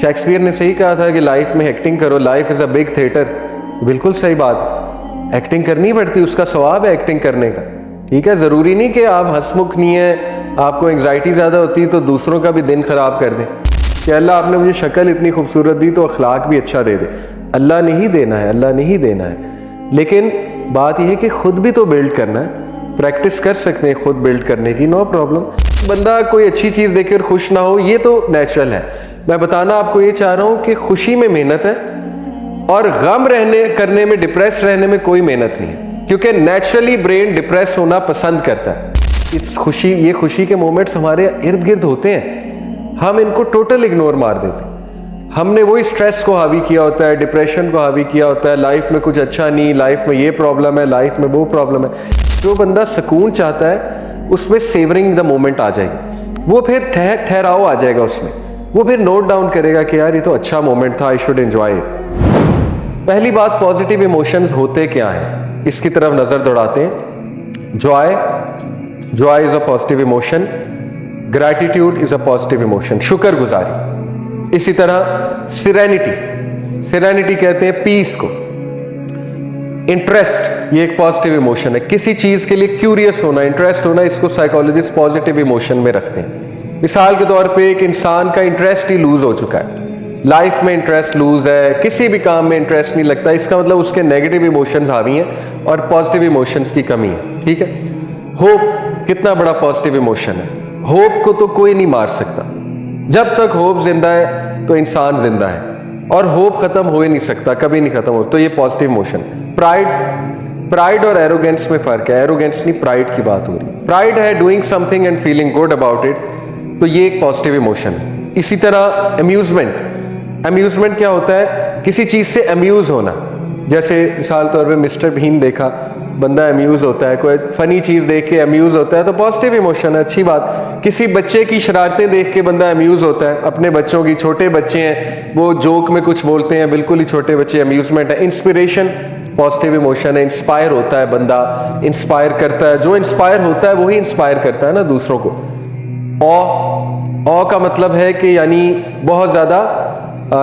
Shakespeare ने सही कहा था कि लाइफ में एक्टिंग करो, life is a big theatre. बिल्कुल सही बात, एक्टिंग करनी पड़ती, उसका सवाब है एक्टिंग करने का। ठीक है, ज़रूरी नहीं कि आप हंसमुख नहीं है, आपको एंग्जाइटी ज़्यादा होती है तो दूसरों का भी दिन ख़राब कर दें कि अल्लाह आपने मुझे शक्ल इतनी खूबसूरत दी तो अखलाक भी अच्छा दे दे। अल्लाह ने ही देना है, अल्लाह ने ही देना है। लेकिन बात यह है कि ख़ुद भी तो बिल्ड करना है, प्रैक्टिस कर सकते हैं खुद बिल्ड करने की, नो प्रॉब्लम। बंदा कोई अच्छी चीज़ देखकर खुश ना हो, ये तो नेचुरल है। मैं बताना आपको ये चाह रहा हूँ कि खुशी में मेहनत है और गम करने में, डिप्रेस रहने में कोई मेहनत नहीं है, क्योंकि नेचुरली ब्रेन डिप्रेस होना पसंद करता है। ये खुशी के मोमेंट्स हमारे इर्द गिर्द होते हैं, हम इनको टोटल इग्नोर मार देते हैं। हमने वही स्ट्रेस को हावी किया होता है, डिप्रेशन को हावी किया होता है, लाइफ में कुछ अच्छा नहीं, लाइफ में ये प्रॉब्लम है, लाइफ में वो प्रॉब्लम है। जो बंदा सुकून चाहता है उसमें सेवरिंग द मोमेंट आ जाएगी, वो फिर ठहराव आ जाएगा उसमें, वो फिर नोट डाउन करेगा कि यार ये तो अच्छा मोमेंट था, आई शुड एंजॉय इट। पहली बात, पॉजिटिव इमोशंस होते क्या हैं, इसकी तरफ नजर दौड़ाते हैं। Joy is a positive emotion, gratitude is a positive emotion, शुक्रगुजारी। इसी तरह सिरेनिटी कहते हैं पीस को। इंटरेस्ट, ये एक पॉजिटिव इमोशन है, किसी चीज के लिए क्यूरियस होना, इंटरेस्ट होना, इसको साइकोलॉजिस्ट पॉजिटिव इमोशन में रखते हैं। मिसाल के तौर पे एक इंसान का इंटरेस्ट ही लूज हो चुका है, लाइफ में इंटरेस्ट लूज है, किसी भी काम में इंटरेस्ट नहीं लगता, इसका मतलब उसके नेगेटिव इमोशंस हावी हैं और पॉजिटिव इमोशंस की कमी है। ठीक है, होप कितना बड़ा पॉजिटिव इमोशन है। होप को तो कोई नहीं मार सकता, जब तक होप जिंदा है तो इंसान जिंदा है, और होप खत्म हो ही नहीं सकता, कभी नहीं खत्म हो। तो ये पॉजिटिव इमोशन। प्राइड और एरोगेंस में फर्क है, एरोगेंस नहीं, प्राइड की बात हो रही है। प्राइड है doing something and feeling good about it, तो ये एक पॉजिटिव इमोशन है। इसी तरह अम्यूजमेंट क्या होता है, किसी चीज से अम्यूज होना। जैसे मिसाल तौर पे मिस्टर बीन देखा, बंदा अम्यूज होता है, कोई फनी चीज देख के अम्यूज होता है तो पॉजिटिव इमोशन है, अच्छी बात। किसी बच्चे की शरारतें देख के बंदा अम्यूज होता है, अपने बच्चों की, छोटे बच्चे हैं वो जोक में कुछ बोलते हैं, बिल्कुल ही छोटे बच्चे, अम्यूजमेंट है। इंस्पिरेशन पॉजिटिव इमोशन है, इंस्पायर होता है बंदा, इंस्पायर करता है, जो इंस्पायर होता है वही इंस्पायर करता है ना दूसरों को। ऑ का मतलब है कि यानी बहुत ज्यादा,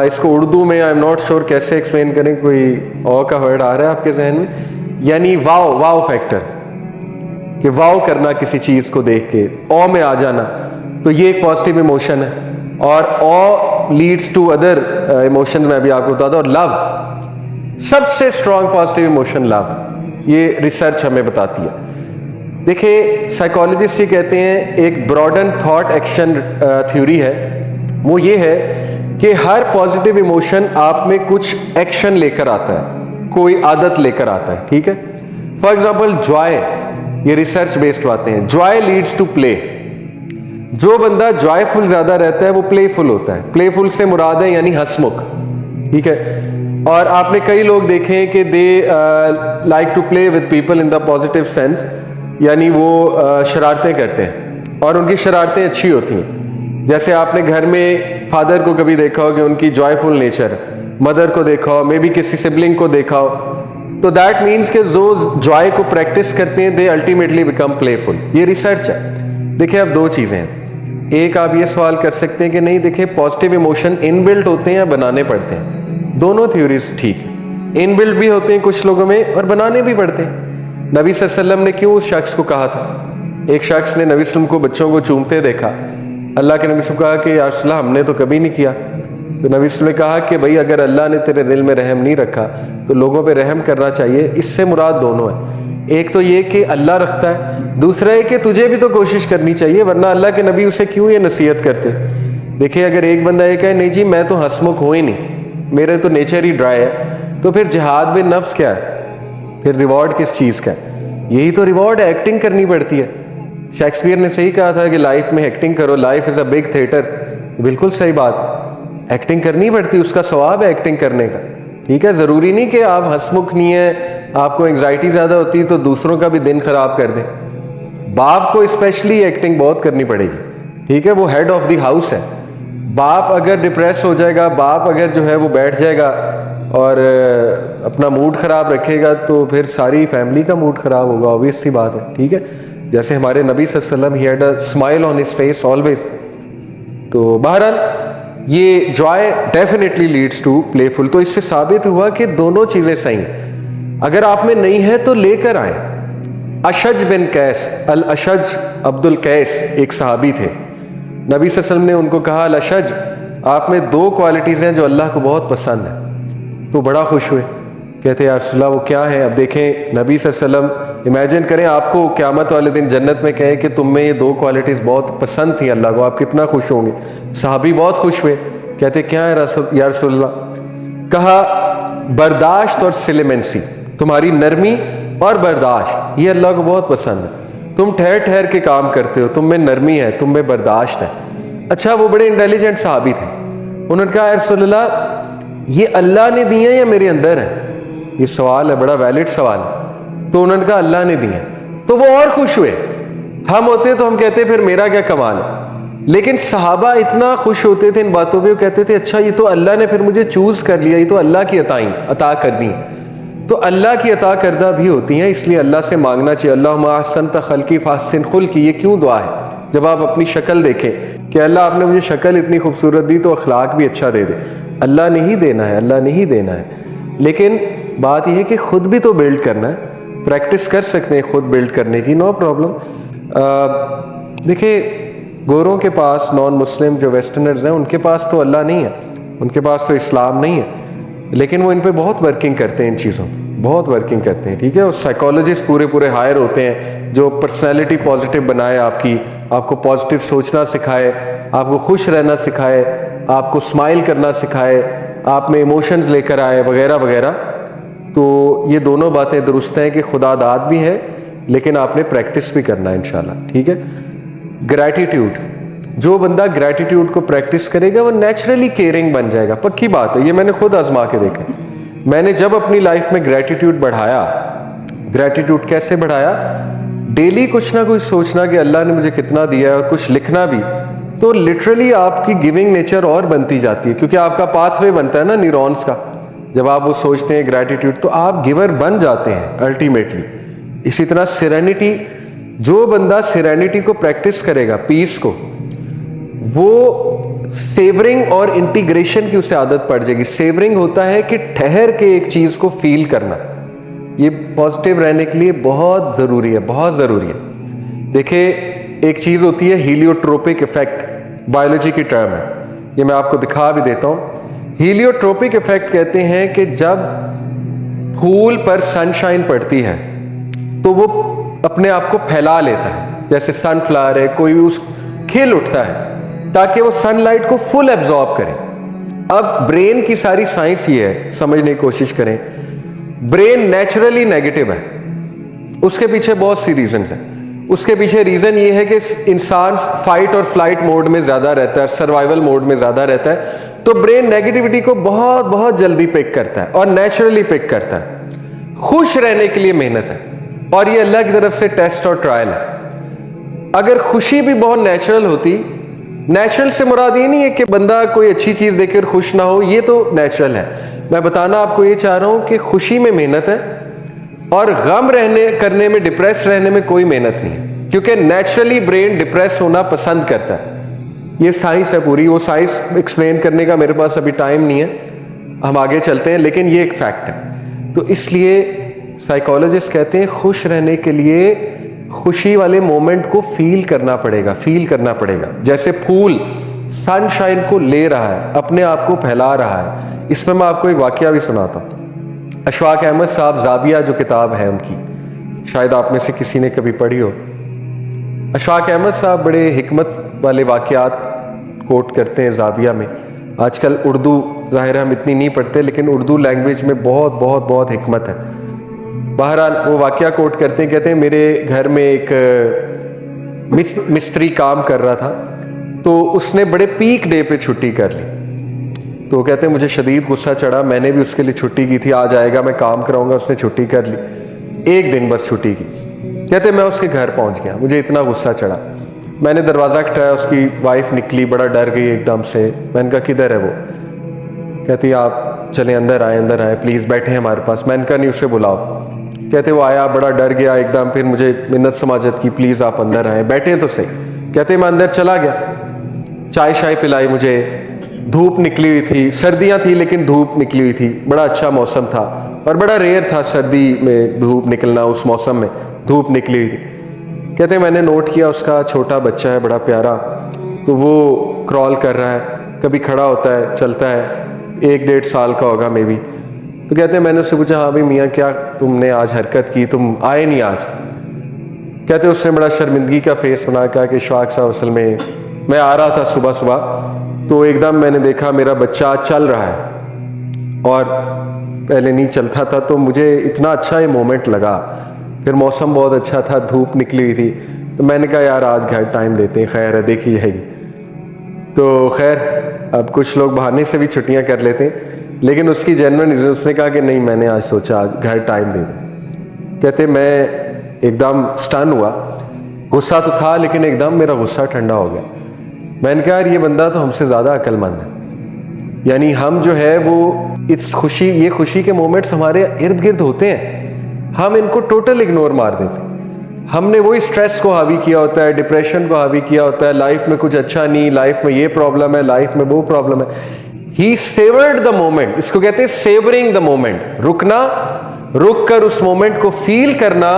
इसको उर्दू में आई एम नॉट श्योर कैसे एक्सप्लेन करें, कोई ऑ का वर्ड आ रहा है आपके जहन में, यानी वाव फैक्टर, कि वाव करना किसी चीज को देख के, ऑ में आ जाना, तो ये एक पॉजिटिव इमोशन है। और ऑ लीड्स टू अदर इमोशन, मैं भी आपको बताता हूँ। और लव, सबसे स्ट्रॉन्ग पॉजिटिव इमोशन लव, ये रिसर्च हमें बताती है। देखिए साइकोलॉजिस्ट ये कहते हैं, एक ब्रॉडन थॉट एक्शन थ्योरी है, वो ये है कि हर पॉजिटिव इमोशन आप में कुछ एक्शन लेकर आता है, कोई आदत लेकर आता है। ठीक है, फॉर एग्जाम्पल जॉय, ये रिसर्च बेस्ड बातें हैं। जॉय लीड्स टू प्ले, जो बंदा जॉयफुल ज्यादा रहता है वो प्लेफुल होता है। प्लेफुल से मुराद है यानी हंसमुख। ठीक है, और आपने कई लोग देखे हैं कि they like to play with people in the positive sense, यानी वो शरारतें करते हैं और उनकी शरारतें अच्छी होती हैं। जैसे आपने घर में फादर को कभी देखा हो कि उनकी जॉयफुल नेचर, मदर को देखा हो, मे बी किसी सिबलिंग को देखा हो, तो दैट मीन्स कि जो जॉय को प्रैक्टिस करते हैं दे अल्टीमेटली बिकम प्लेफुल। ये रिसर्च है। देखिए अब दो चीजें हैं, एक आप ये सवाल कर सकते हैं कि नहीं देखिए पॉजिटिव इमोशन इनबिल्ट होते हैं या बनाने पड़ते हैं। दोनों थ्योरीज ठीक है, इनबिल्ट भी होते हैं कुछ लोगों में और बनाने भी पड़ते हैं। नबी सल्लल्लाहु अलैहि वसल्लम ने क्यों उस शख्स को कहा था, एक शख्स ने नबी सल्लल्लाहु अलैहि वसल्लम को बच्चों को चूमते देखा, अल्लाह के नबी से कहा कि या रसूल अल्लाह हमने तो कभी नहीं किया। तो नबी सल्लल्लाहु अलैहि वसल्लम ने कहा कि भाई अगर अल्लाह ने तेरे दिल में रहम नहीं रखा तो लोगों पे रहम करना चाहिए। इससे मुराद दोनों है, एक तो ये कि अल्लाह रखता है, दूसरा है कि तुझे भी तो कोशिश करनी चाहिए, वरना अल्लाह के नबी उसे क्यों ये नसीहत करते। देखिए अगर एक बंदा ये कहे नहीं जी मैं तो हंसमुख हूँ ही नहीं, मेरे तो नेचर ही ड्राई है, तो फिर जिहाद बिन नफ्स क्या है, फिर रिवॉर्ड किस चीज का है? यही तो रिवॉर्ड है, एक्टिंग करनी पड़ती है। शेक्सपियर ने सही कहा था कि लाइफ में एक्टिंग करो, life is a big theatre. बिल्कुल सही बात, एक्टिंग करनी पड़ती, उसका सवाब है एक्टिंग करने का। ठीक है, जरूरी नहीं कि आप हंसमुख नहीं है, आपको एंग्जाइटी ज्यादा होती है तो दूसरों का भी दिन खराब कर दे। बाप को स्पेशली एक्टिंग बहुत करनी पड़ेगी। ठीक है, वो हेड ऑफ द हाउस है। बाप अगर डिप्रेस हो जाएगा, बाप अगर जो है वो बैठ जाएगा और अपना मूड खराब रखेगा तो फिर सारी फैमिली का मूड खराब होगा, ऑब्वियस सी बात है। ठीक है, जैसे हमारे नबी सल्लल्लाहु अलैहि वसल्लम he had a smile on his face always. तो बहरहाल ये joy definitely leads to playful. तो इससे साबित हुआ कि दोनों चीजें सही हैं। अगर आप में नहीं है तो लेकर आए। अशज बिन कैस, अल अशज अब्दुल कैस एक सहाबी थे। नबी सल्लल्लाहु अलैहि वसल्लम ने उनको कहा, अल अशज, आप में दो क्वालिटीज़ हैं जो अल्लाह को बहुत पसंद है। तो बड़ा खुश हुए, कहते या रसूलल्लाह वो क्या है? अब देखें नबी सल्लल्लाहु अलैहि वसल्लम, इमेजिन करें आपको क़यामत वाले दिन जन्नत में कहें कि तुम में ये दो क्वालिटीज़ बहुत पसंद थी अल्लाह को, आप कितना खुश होंगे। सहाबी बहुत खुश हुए, कहते क्या है या रसूलल्लाह? कहा बर्दाश्त और सिलेमेंसी, तुम्हारी नरमी और बर्दाश्त ये अल्लाह को बहुत पसंद है। तुम ठहर ठहर के काम करते हो, तुम में नरमी है, तुम में बर्दाश्त है। अच्छा, वो बड़े इंटेलिजेंट सहाबी थे। उन्होंने कहा या रसूलल्लाह ये अल्लाह ने दिए या मेरे अंदर है? ये सवाल है, बड़ा वैलिड सवाल है। तो उन्होंने कहा अल्लाह ने दिए। तो वो और खुश हुए। हम होते तो हम कहते फिर मेरा क्या कमाल है, लेकिन सहाबा इतना खुश होते थे इन बातों पे, वो कहते थे अच्छा ये तो अल्लाह ने फिर मुझे चूज कर लिया, ये तो अल्लाह की अता कर दी। तो अल्लाह की अता करदा भी होती हैं, इसलिए अल्लाह से मांगना चाहिए। अल्लाहुम्मा अहसनत खल्की फहसिन खुल्की, ये क्यों दुआ है? जब आप अपनी शक्ल देखें कि अल्लाह आपने मुझे शक्ल इतनी खूबसूरत दी तो अखलाक भी अच्छा दे दे। अल्लाह ने ही देना है, अल्लाह ने ही देना है। लेकिन बात यह है कि खुद भी तो बिल्ड करना है। प्रैक्टिस कर सकते हैं खुद बिल्ड करने की, नो प्रॉब्लम। देखिए गोरों के पास, नॉन मुस्लिम जो वेस्टर्नर्स हैं, उनके पास तो अल्लाह नहीं है, उनके पास तो इस्लाम नहीं है, लेकिन वो इन पे बहुत वर्किंग करते हैं, इन चीज़ों बहुत वर्किंग करते हैं। ठीक है, और साइकोलॉजिस्ट पूरे हायर होते हैं जो पर्सनैलिटी पॉजिटिव बनाए, आपको पॉजिटिव सोचना सिखाए, आपको खुश रहना सिखाए, आपको स्माइल करना सिखाए, आप में इमोशंस लेकर आए वगैरह वगैरह। तो ये दोनों बातें दुरुस्त हैं कि खुदा दाद भी है, लेकिन आपने प्रैक्टिस भी करना है इंशाल्लाह। ठीक है, ग्रैटिट्यूड, जो बंदा ग्रैटिट्यूड को प्रैक्टिस करेगा वो नेचुरली केयरिंग बन जाएगा। पक्की बात है, ये मैंने खुद आजमा के देखा। मैंने जब अपनी लाइफ में ग्रैटिट्यूड बढ़ाया, ग्रैटिट्यूड कैसे बढ़ाया, डेली कुछ ना कुछ सोचना कि अल्लाह ने मुझे कितना दिया है और कुछ लिखना भी, तो लिटरली आपकी गिविंग नेचर और बनती जाती है, क्योंकि आपका पाथवे बनता है ना न्यूरॉन्स का। जब आप वो सोचते हैं ग्रैटिट्यूड, तो आप गिवर बन जाते हैं अल्टीमेटली। इसी तरह सिरेनिटी, जो बंदा सिरेनिटी को प्रैक्टिस करेगा, पीस को, वो सेवरिंग और इंटीग्रेशन की उसे आदत पड़ जाएगी। सेवरिंग होता है कि ठहर के एक चीज को फील करना, ये पॉजिटिव रहने के लिए बहुत जरूरी है, बहुत जरूरी है। देखिए एक चीज होती है हीलियोट्रोपिक इफेक्ट, बायोलॉजी की टर्म है, ये मैं आपको दिखा भी देता हूं। हीलियोट्रोपिक इफेक्ट कहते हैं कि जब फूल पर सनशाइन पड़ती है तो वो अपने आप को फैला लेता है, जैसे सनफ्लावर है, कोई भी उस खिल उठता है ताकि वो सनलाइट को फुल एब्जॉर्ब करे। अब ब्रेन की सारी साइंस ये है, समझने की कोशिश करें। ब्रेन नेचुरली नेगेटिव है, उसके पीछे बहुत सी रीजंस हैं। उसके पीछे रीजन ये है कि इंसान फाइट और फ्लाइट मोड में ज्यादा रहता है, सर्वाइवल मोड में ज्यादा रहता है, तो ब्रेन नेगेटिविटी को बहुत बहुत जल्दी पिक करता है और नेचुरली पिक करता है। खुश रहने के लिए मेहनत है, और ये अल्लाह की तरफ से टेस्ट और ट्रायल है। अगर खुशी भी बहुत नेचुरल होती, नेचुरल से मुराद ये नहीं है कि बंदा कोई अच्छी चीज देखकर खुश ना हो, ये तो नेचुरल है। मैं बताना आपको ये चाह रहा हूं कि खुशी में मेहनत है और गम करने में, डिप्रेस रहने में कोई मेहनत नहीं है, क्योंकि नेचुरली ब्रेन डिप्रेस होना पसंद करता है। ये साइंस है पूरी, वो साइंस एक्सप्लेन करने का मेरे पास अभी टाइम नहीं है, हम आगे चलते हैं, लेकिन ये एक फैक्ट है। तो इसलिए साइकोलॉजिस्ट कहते हैं खुश रहने के लिए खुशी वाले मोमेंट को फील करना पड़ेगा। जैसे फूल सनशाइन को ले रहा है, अपने आप को फैला रहा है। इसमें मैं आपको एक वाकया भी सुनाता हूँ। अशफाक अहमद साहब ज़ाविया जो किताब है उनकी, शायद आप में से किसी ने कभी पढ़ी हो। अशफाक अहमद साहब बड़े हिकमत वाले वाकयात कोट करते हैं ज़ाविया में। आजकल उर्दू ज़ाहिर हम इतनी नहीं पढ़ते, लेकिन उर्दू लैंग्वेज में बहुत बहुत बहुत हिकमत है। बहरहाल वो वाकया कोट करते हैं, कहते हैं मेरे घर में एक मिस्त्री काम कर रहा था, तो उसने बड़े पीक डे पे छुट्टी कर ली। तो कहते हैं मुझे शदीद गुस्सा चढ़ा, मैंने भी उसके लिए छुट्टी की थी, आज आएगा मैं काम कराऊंगा, उसने छुट्टी कर ली, एक दिन बस छुट्टी की। कहते मैं उसके घर पहुंच गया, मुझे इतना गुस्सा चढ़ा, मैंने दरवाज़ा खटकाया, उसकी वाइफ निकली, बड़ा डर गई एकदम से। मैंने कहा किधर है वो? कहती आप चले अंदर आए प्लीज़, बैठे हमारे पास। मैंने कहा नहीं, उससे बुलाओ। कहते वो आया, बड़ा डर गया एकदम, फिर मुझे मिन्नत समाजत की, प्लीज़ आप अंदर आए, बैठे तो सही। कहते मैं अंदर चला गया, चाय शाय पिलाई मुझे, धूप निकली हुई थी, सर्दियां थी लेकिन धूप निकली हुई थी, बड़ा अच्छा मौसम था और बड़ा रेयर था सर्दी में धूप निकलना, उस मौसम में धूप निकली हुई थी। कहते मैंने नोट किया उसका छोटा बच्चा है बड़ा प्यारा, तो वो क्रॉल कर रहा है, कभी खड़ा होता है, चलता है, 1-1.5 साल का होगा मे बी। तो कहते मैंने उससे पूछा हाँ भाई मियाँ क्या तुमने आज हरकत की, तुम आए नहीं आज। कहते उसने बड़ा शर्मिंदगी का फेस बना कहा कि इशफाक साहब असल में मैं आ रहा था सुबह सुबह तो एकदम मैंने देखा मेरा बच्चा चल रहा है और पहले नहीं चलता था, तो मुझे इतना अच्छा ये मोमेंट लगा। फिर मौसम बहुत अच्छा था, धूप निकली हुई थी, तो मैंने कहा यार आज घर टाइम देते हैं, खैर है देखी जाएगी। तो खैर अब कुछ लोग बहाने से भी छुट्टियां कर लेते हैं, लेकिन उसकी जेन्युइन रीजन उसने कहा कि नहीं मैंने आज सोचा आज घर टाइम दे दूं। कहते मैं एकदम स्टन हुआ, गुस्सा तो था लेकिन एकदम मेरा गुस्सा ठंडा हो गया। मैंने कहा यार ये बंदा तो हमसे ज़्यादा अक्लमंद है, यानी हम जो है वो ये खुशी के मोमेंट्स हमारे इर्द गिर्द होते हैं, हम इनको टोटल इग्नोर मार देते हैं। हमने वही स्ट्रेस को हावी किया होता है, डिप्रेशन को हावी किया होता है, लाइफ में कुछ अच्छा नहीं, लाइफ में ये प्रॉब्लम है, लाइफ में वो प्रॉब्लम है। ही सेवर्ड द मोमेंट, इसको कहते हैं सेवरिंग द मोमेंट, रुकना, रुक कर उस मोमेंट को फील करना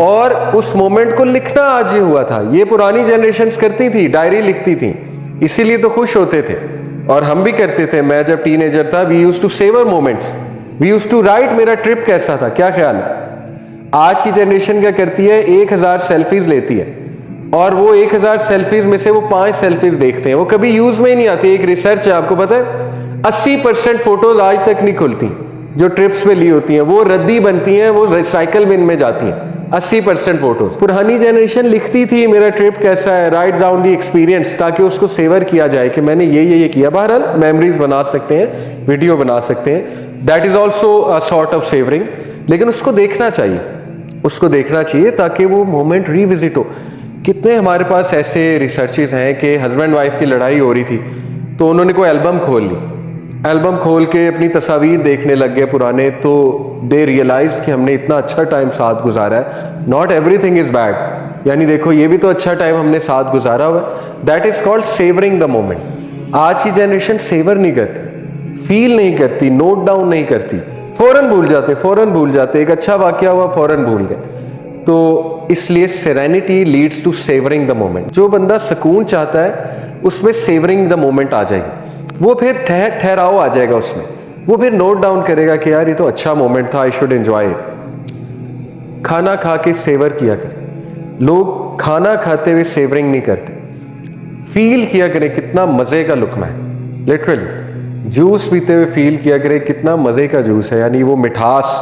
और उस मोमेंट को लिखना। आज ये हुआ था, ये पुरानी जनरेशन्स करती थी, डायरी लिखती थी, इसीलिए तो खुश होते थे और हम भी करते थे। मैं जब टीनेजर था, we used to savour moments, we used to write मेरा ट्रिप कैसा था, क्या ख्याल है। आज की जनरेशन क्या करती है, 1000 सेल्फीज लेती है और वो 1000 सेल्फीज में से वो 5 सेल्फीज देखते हैं, वो कभी यूज में ही नहीं आती। एक रिसर्च है, आपको पता है 80% फोटोज आज तक नहीं खुलती जो ट्रिप्स पे ली होती हैं, वो रद्दी बनती हैं, वो रिसाइकल बिन में जाती हैं। 80% फोटोज पुरानी जनरेशन लिखती थी मेरा ट्रिप कैसा है, राइट डाउन दी एक्सपीरियंस, ताकि उसको सेवर किया जाए कि मैंने ये किया। बहरहाल मेमोरीज बना सकते हैं, वीडियो बना सकते हैं, that is also a sort of savouring, लेकिन उसको देखना चाहिए, उसको देखना चाहिए ताकि वो मोमेंट रिविजिट हो। कितने हमारे पास ऐसे रिसर्चेस हैं कि हस्बैंड वाइफ की लड़ाई हो रही थी तो उन्होंने कोई एल्बम खोल ली, एल्बम खोल के अपनी तस्वीर देखने लग गए पुराने, तो दे रियलाइज कि हमने इतना अच्छा टाइम साथ गुजारा है। नॉट एवरीथिंग इज बैड, यानी देखो ये भी तो अच्छा टाइम हमने साथ गुजारा हुआ, that is called savouring the moment. आज की जनरेशन सेवर नहीं करती, फील नहीं करती, नोट डाउन नहीं करती, फौरन भूल जाते, एक अच्छा वाकया हुआ फौरन भूल गए। तो इसलिए serenity leads to savouring the moment. जो बंदा सुकून चाहता है उसमें सेवरिंग द मोमेंट आ जाएगी, वो फिर ठहराव आ जाएगा उसमें, वो फिर नोट डाउन करेगा कि यार ये तो अच्छा मोमेंट था, आई शुड एंजॉय इट। खाना खा के सेवर किया करें, लोग खाना खाते हुए सेवरिंग नहीं करते, फील किया करें कितना मजे का लुक्मा है। लिटरली जूस पीते हुए फील किया करें कितना मजे का जूस है, यानी वो मिठास,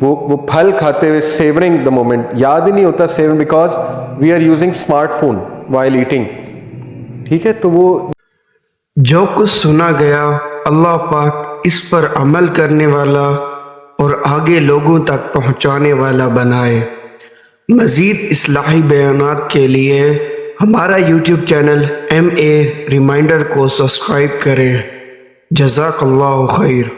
वो फल खाते हुए सेवरिंग द मोमेंट। याद ही नहीं होता savouring, because we are using smartphone while eating, ठीक है। तो वो जो कुछ सुना गया अल्लाह पाक इस पर अमल करने वाला और आगे लोगों तक पहुंचाने वाला बनाए। मज़ीद इस्लाही बयानात के लिए हमारा YouTube चैनल MA रिमाइंडर को सब्सक्राइब करें। जज़ाकल्लाहु खैर।